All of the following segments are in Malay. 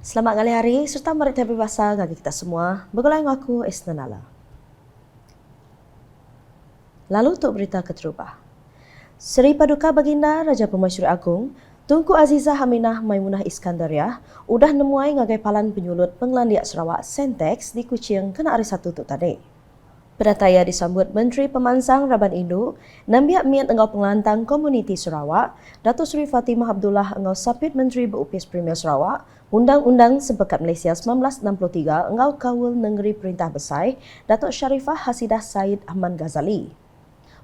Selamat ngali hari serta mari tapi bahasa bagi kita semua. Begulai ngaku Esnanala. Lalu untuk berita keterubah. Seri Paduka Baginda Raja Permaisuri Agong Tunku Azizah Aminah Maimunah Iskandariah udah nemuai ngagai palan penyulut Penglandiak Sarawak Sentex di Kuching kena hari Sabtu tu tadi. Pedataya disambut Menteri Pemansang Raban Induk, Nambiak Miat Engau Pengelantang Komuniti Sarawak, Datuk Seri Fatimah Abdullah Engau Sapit Menteri Berupis Premier Sarawak, Undang-Undang Sepekat Malaysia 1963 Engau Kawul Negeri Perintah Besar, Datuk Syarifah Hasidah Said Ahmad Ghazali.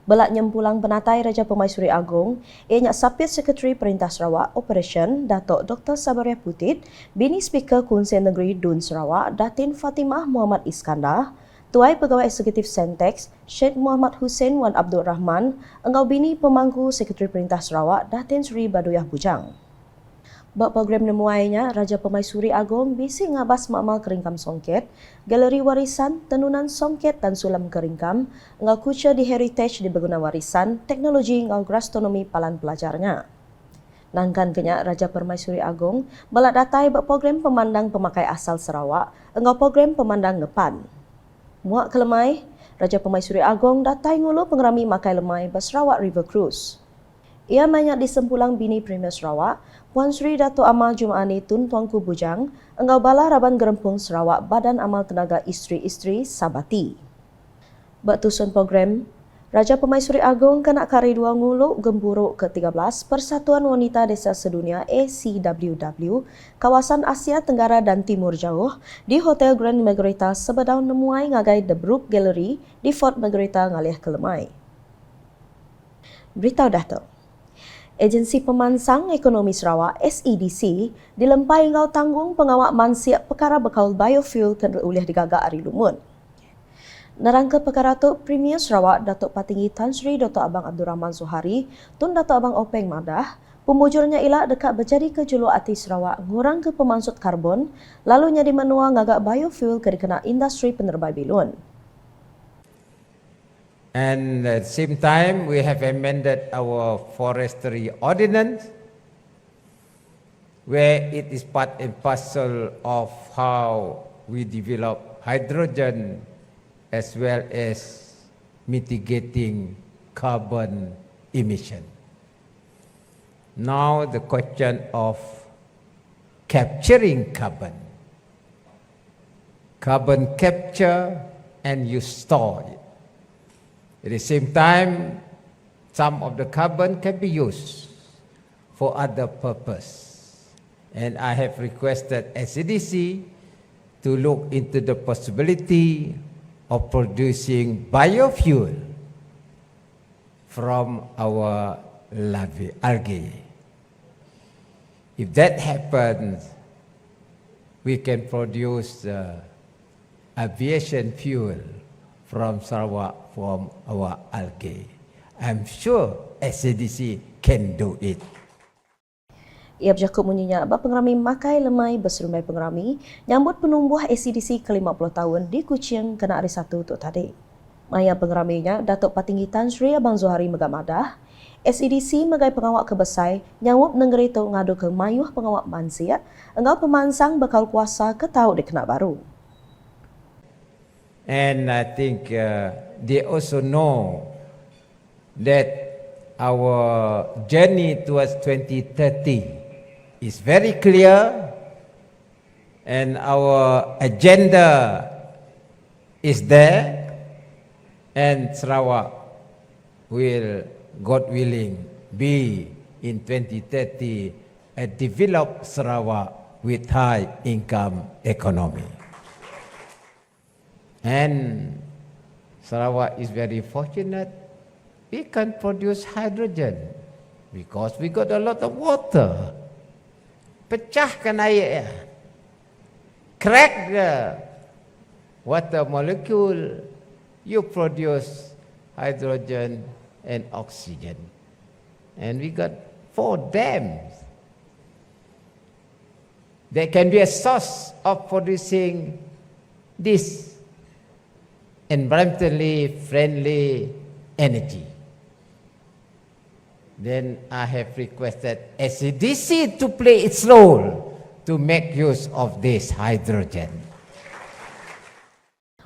Belak nyempulang penatai Raja Permaisuri Agong, ianya Sapit Sekretari Perintah Sarawak Operation, Datuk Dr. Sabariah Putit, Bini Speaker Kunsel Negeri Dun Sarawak, Datin Fatimah Muhammad Iskandar, Tuai Pegawai Eksekutif Sentex, Syed Muhammad Hussein Wan Abdul Rahman, Engau Bini Pemangku Sekretari Perintah Sarawak, Datin Sri Baduyah Bujang. Bak program nemuainya, Raja Permaisuri Agong bisi ngabas makmal Keringkam Songket, Galeri Warisan, Tenunan Songket dan Sulam Keringkam, Engau Kucha di Heritage di Berguna Warisan, Teknologi Engau Gastronomi Palan Pelajarnya. Nangkan kenyak Raja Permaisuri Agong, balak datai bak program pemandang pemakai asal Sarawak, Engau program pemandang Ngepan. Muak ke lemai, Raja Permaisuri Agong datai ngulu pengerami makai lemai bas Sarawak River Cruise. Ia banyak disempulang Bini Premier Sarawak, Puan Sri Datuk Amal Jumaani Tun Tuanku Bujang, Engau Bala Raban Gerempung Sarawak Badan Amal Tenaga Isteri-Isteri Sabati. Bak tusun program, Raja Permaisuri Agong kena kari dua nguluk gemburuk ke-13 Persatuan Wanita Desa Sedunia ACWW kawasan Asia Tenggara dan Timur Jauh di Hotel Grand Margarita sebedau nemuai ngagai The Brook Gallery di Fort Margarita Ngaliah Kelemai. Berita Dato'. Agensi Pemansang Ekonomi Sarawak SEDC dilempai ngau tanggung pengawak mansiak perkara bekaul biofuel kan ulih digagak Ari Lumun. Nerangka perkara tu Premier Sarawak Datuk Patinggi Tan Sri Dr. Abang Abdul Rahman Zuhari, Tun Datuk Abang Openg Madah, pemujurnya ialah dekat berjadi ke Juluk Ati Sarawak ngurang ke pemansut karbon, lalu nyadi menua ngagak biofuel ke dikena industri penerbai bilun. And at the same time, we have amended our forestry ordinance, where it is part and parcel of how we develop hydrogen as well as mitigating carbon emission. Now the question of capturing carbon capture and you store it. At the same time, some of the carbon can be used for other purpose. And I have requested SCDC to look into the possibility of producing biofuel from our algae. If that happens, we can produce aviation fuel from Sarawak from our algae. I'm sure SCDC can do it. Ia berjakup munyinya bak pengerami makai lemai berserumai pengerami nyambut penumbuh SCDC ke-50 tahun di Kuching kena hari Sabtu tu tadi. Maya pengeraminya Datuk Patinggi Tan Sri Abang Zuhari Megamadah, SCDC megai pengawak kebesai nyawup negeri tu ngadu ke mayuh pengawak mansiat engau pemansang bakal kuasa ke tau di Kena Baru. And I think they also know that our journey towards 2030 is very clear and our agenda is there, and Sarawak will, God willing, be in 2030 a developed Sarawak with high income economy. And Sarawak is very fortunate. We can produce hydrogen because we got a lot of water. Pecahkan air, crack the water molecule, you produce hydrogen and oxygen. And we got 4 dams that can be a source of producing this environmentally friendly energy. Then I have requested SCDC to play its role to make use of this hydrogen.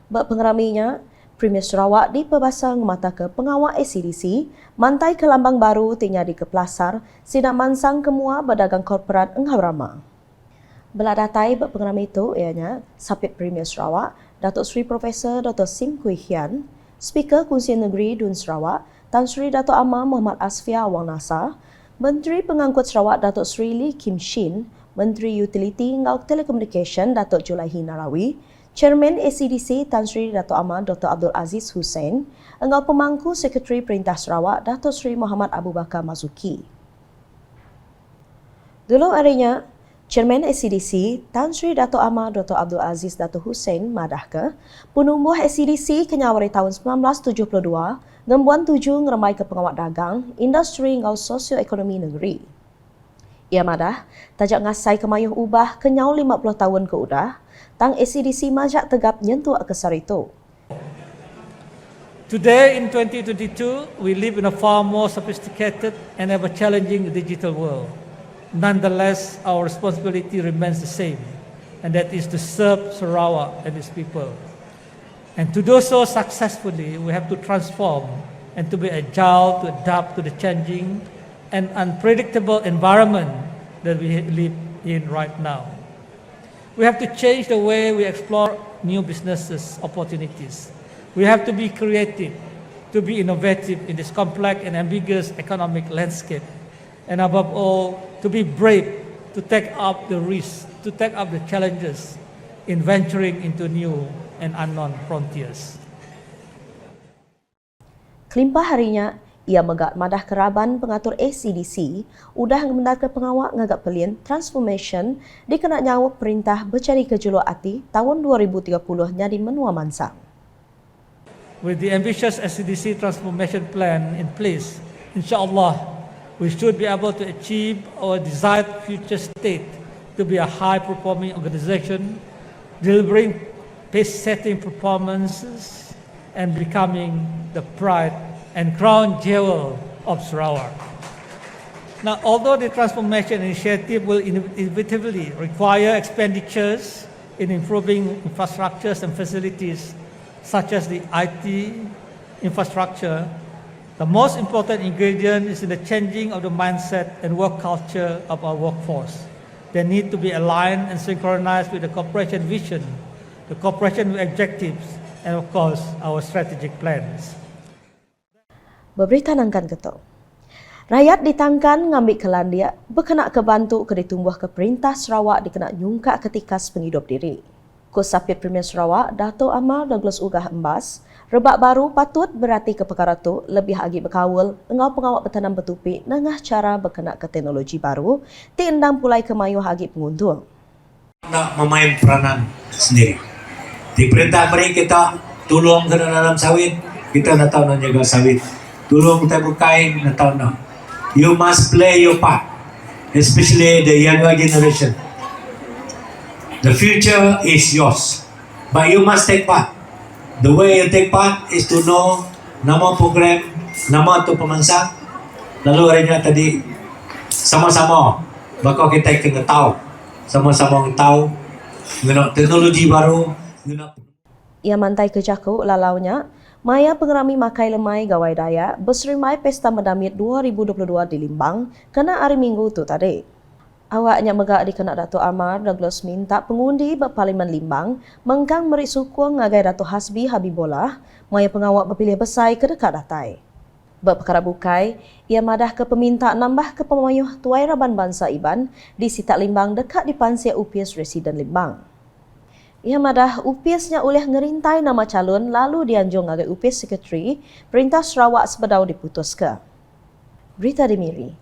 Pengeraminya, Premier Sarawak diperbasang mata ke pengawal ACDC, mantai ke Lambang Baru tinyadi ke Pelasar, sinak mansang kemua berdagang korporat Engau Rama. Beladatai pengerami itu ianya Sapit Premier Sarawak, Datuk Seri Profesor Dr. Sim Kui Hian, Speaker Kunsian Negeri Dun Sarawak, Tan Sri Datuk Amar Muhammad Asfia Wang Nasar, Menteri Pengangkut Sarawak Datuk Sri Lee Kim Shin, Menteri Utility Ngau Telekomunikasi Datuk Julaihi Narawi, Chairman ACDC Tan Sri Datuk Amar Dr. Abdul Aziz Hussein, Engau Pemangku Sekretari Perintah Sarawak Datuk Sri Muhammad Abu Bakar Mazuki. Dulu harinya, Chairman ACDC Tan Sri Datuk Amar Dr. Abdul Aziz Datuk Hussein madah ke penumbuh ACDC kenyawari tahun 1972 ngembuan tuju ngeremai ke pengawat dagang, industri ngau sosioekonomi negeri. Ia madah, tajak ngasai kemayuh ubah kenyau 50 tahun ke udah, tang ACDC majak tegap nyentuh kesar itu. Today in 2022, we live in a far more sophisticated and ever challenging digital world. Nonetheless, our responsibility remains the same, and that is to serve Sarawak and its people. And to do so successfully, we have to transform and to be agile to adapt to the changing and unpredictable environment that we live in right now. We have to change the way we explore new businesses opportunities. We have to be creative, to be innovative in this complex and ambiguous economic landscape. And above all, to be brave, to take up the risks, to take up the challenges in venturing into new and unknown frontiers. Kelimpah harinya, ia megak madah keraban pengatur ACDC udah mendak ke pengawak ngagak pelien transformation dikena nyawak perintah bercari kejuluk ati tahun 2030 nyadi menua mansang. With the ambitious ACDC transformation plan in place, insyaAllah, we should be able to achieve our desired future state to be a high-performing organization, delivering pace-setting performances and becoming the pride and crown jewel of Sarawak. Now, although the transformation initiative will inevitably require expenditures in improving infrastructures and facilities such as the IT infrastructure, the most important ingredient is in the changing of the mindset and work culture of our workforce. They need to be aligned and synchronized with the corporation vision, the corporation objectives, and of course, our strategic plans. Berberita nangkan keto. Rakyat ditangkan ngambil kelandia berkena kebantu ke ditumbuh ke Perintah Sarawak dikena nyungkak ketikas penghidup diri. Kusapit Premier Sarawak, Dato' Amar Douglas Ugah Embas, rebak baru patut berarti ke perkara tu lebih agi berkawal engau pengawak bertanam betupi nengah cara berkena ke teknologi baru ti endang pulai kemayuh agi penguntung. Nak memain peranan sendiri. Di perintah beri kita tolong ke dalam sawit, kita nak tahu nak jaga sawit. Tolong kita bukai, nak tahu nak. You must play your part, especially the younger generation. The future is yours, but you must take part. The way you take part is to know nama program, nama tu pemansang. Lalu harinya tadi sama-sama, bakal kita kena tahu, sama-sama tahu, guna teknologi baru, guna. Ia mantai ke Jaku lalaunya, Maya pengerami makai lemai gawai daya berserimai Pesta Mendamit 2022 di Limbang kena hari Minggu tu tadi. Awaknya megak dikena Dato' Amar Douglas minta pengundi berparlimen Limbang mengkang merik sukuang ngagai Dato' Hasbi Habibullah maya pengawak berpilih besai ke dekat datai. Berperkara bukai, ia madah ke peminta nambah ke pemayuh Tuai Raban Bangsa Iban di Sitak Limbang dekat di Pansia UPS Residen Limbang. Ia madah UPSnya oleh ngerintai nama calon lalu dianjung ngagai UPS Sekretari Perintah Sarawak sebedau diputus ke. Berita dimiri.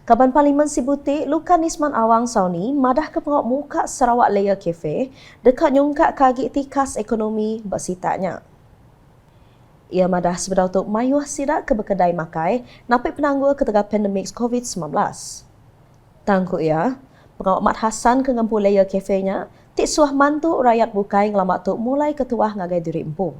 Kaban Parlimen Sibutik Lukan Nisman Awang Sauni madah ke pengawak muka Sarawak Layer Cafe dekat nyungkak kagik tikas ekonomi bersitaknya. Ia madah sebedau untuk mayuh sidak ke berkedai makai napik penangguh ketika pandemik COVID-19. Tangkuk ia, pengawak Mat Hassan ke ngampu Layer Cafe-nya tik suah mantu rakyat bukai ngelamak tu mulai ketuah ngagai diri empu.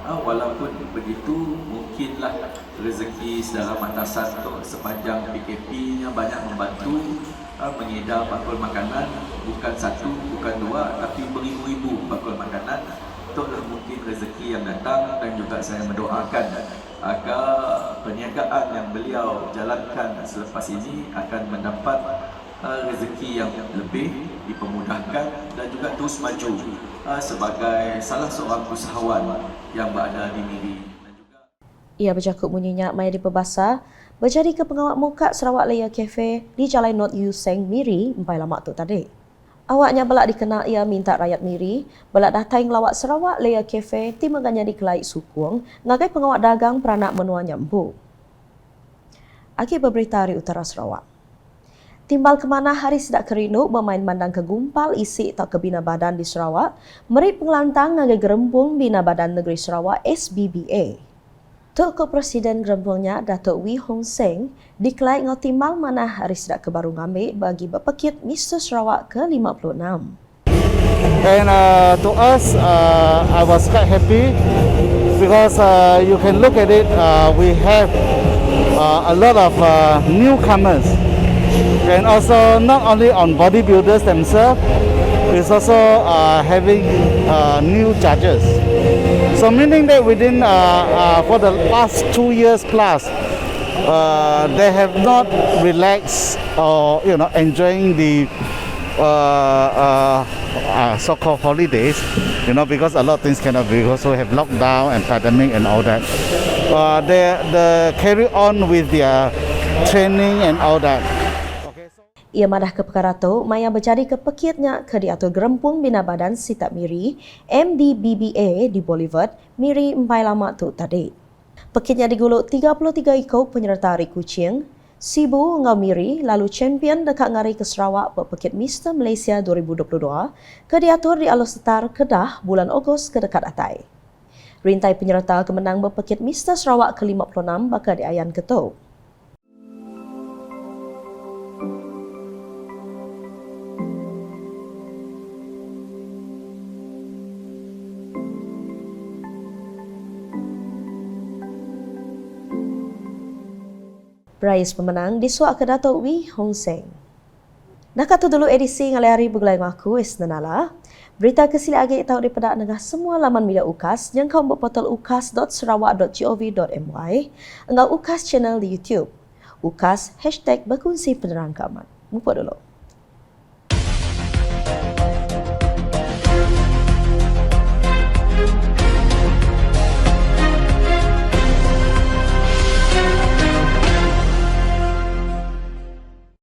Walaupun begitu, mungkinlah rezeki saudara Mat Hassan untuk sepanjang PKP-nya banyak membantu mengedar bakul makanan, bukan satu, bukan dua, tapi beribu-ribu bakul makanan. Itulah mungkin rezeki yang datang, dan juga saya mendoakan agar perniagaan yang beliau jalankan selepas ini akan mendapat rezeki yang lebih, dipermudahkan dan juga terus maju sebagai salah seorang usahawan yang berada di Miri. Ia bercakap munyinya Maya di Perbasa, berjadi ke pengawal muka Sarawak Layer Cafe di Jalan Not Yu Seng Miri, empai lama tu tadi. Awaknya belak dikenal ia minta rakyat Miri, belak datang lawak Sarawak Layer Cafe timbangannya di Kelai Sukung, ngagai pengawal dagang peranak menua nyambu. Agi berberita dari Utara Sarawak. Timbal kemana hari sedak kerinuk bermain mandang ke gumpal isi tak ke Bina Badan di Sarawak, meri pengelantang ngagai gerembung Bina Badan Negeri Sarawak SBBA. Tok Presiden gerembungnya Datuk Wee Hong Seng dikelai ngau timbal mana hari sedak ke baru ngambil bagi berpekit Mr. Sarawak ke-56. And to us, I was quite happy because you can look at it, we have a lot of newcomers. And also not only on bodybuilders themselves, it's also having new judges. So meaning that within for the past 2 years plus, they have not relaxed or enjoying the so-called holidays, because a lot of things cannot be, because we have lockdown and pandemic and all that. They carry on with their training and all that. Ia madah ke perkara tu, Maya berjadi ke pekitnya ke diatur gerempung Bina Badan Sitat Miri, MDBBA di Boulevard, Miri empai lama tu tadi. Pekitnya diguluk 33 ekor penyerta hari kucing, Sibu ngau Miri, lalu champion dekat ngari ke Sarawak berpekit Mr. Malaysia 2022, ke diatur di Alor Setar, Kedah, bulan Ogos ke dekat atai. Rintai penyerta kemenang berpekit Mr. Sarawak ke-56 bakal diayan ketuk. Prize pemenang disuak ke Datuk Wee Hong Seng. Nak kata dulu edisi ngalai hari bergelai aku Isnanala. Berita kesila agi tahu daripada negah semua laman media UKAS yang kau berportal ukas.sarawak.gov.my, engau UKAS channel di YouTube. UKAS #berkongsi penerang keamanan. Mumpuk dulu.